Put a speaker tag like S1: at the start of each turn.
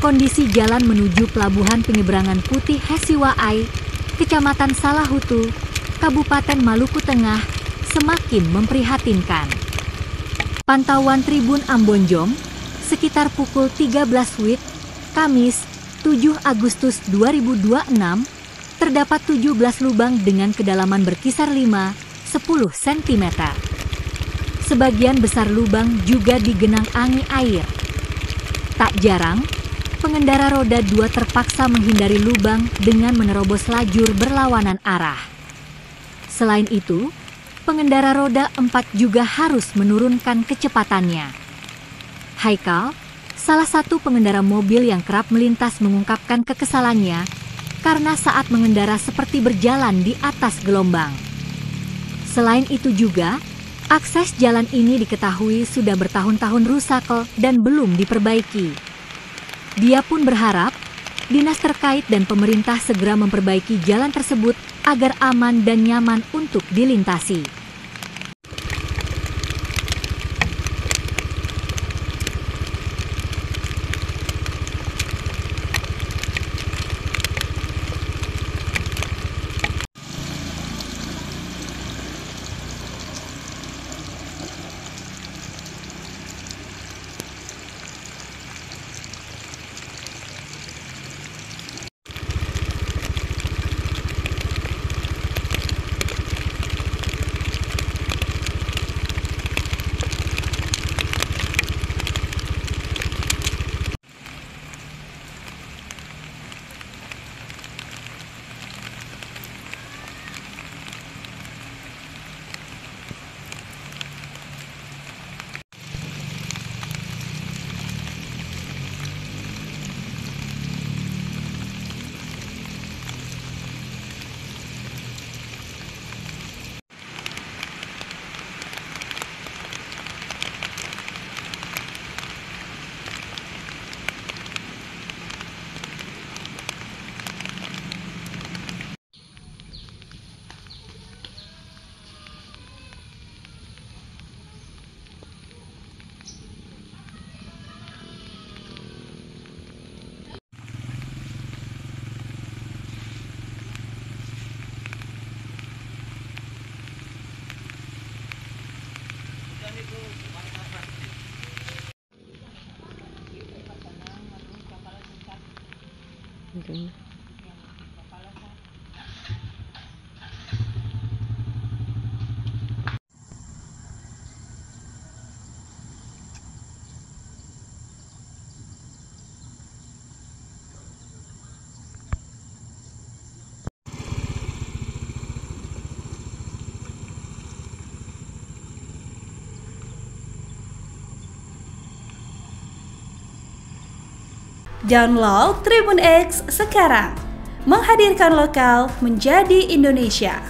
S1: kondisi jalan menuju Pelabuhan Penyeberangan Putih Hesiwaai, Kecamatan Salahutu, Kabupaten Maluku Tengah, semakin memprihatinkan. Pantauan Tribun Ambonjom, sekitar pukul 13 WIB, Kamis, 7 Agustus 2026, terdapat 17 lubang dengan kedalaman berkisar 5–10 cm. Sebagian besar lubang juga digenangi air. Tak jarang, pengendara roda 2 terpaksa menghindari lubang dengan menerobos lajur berlawanan arah. Selain itu, pengendara roda 4 juga harus menurunkan kecepatannya. Haikal, salah satu pengendara mobil yang kerap melintas, mengungkapkan kekesalannya karena saat mengendara seperti berjalan di atas gelombang. Selain itu juga, akses jalan ini diketahui sudah bertahun-tahun rusak dan belum diperbaiki. Dia pun berharap dinas terkait dan pemerintah segera memperbaiki jalan tersebut agar aman dan nyaman untuk dilintasi.
S2: Download Tribun X sekarang, menghadirkan lokal menjadi Indonesia.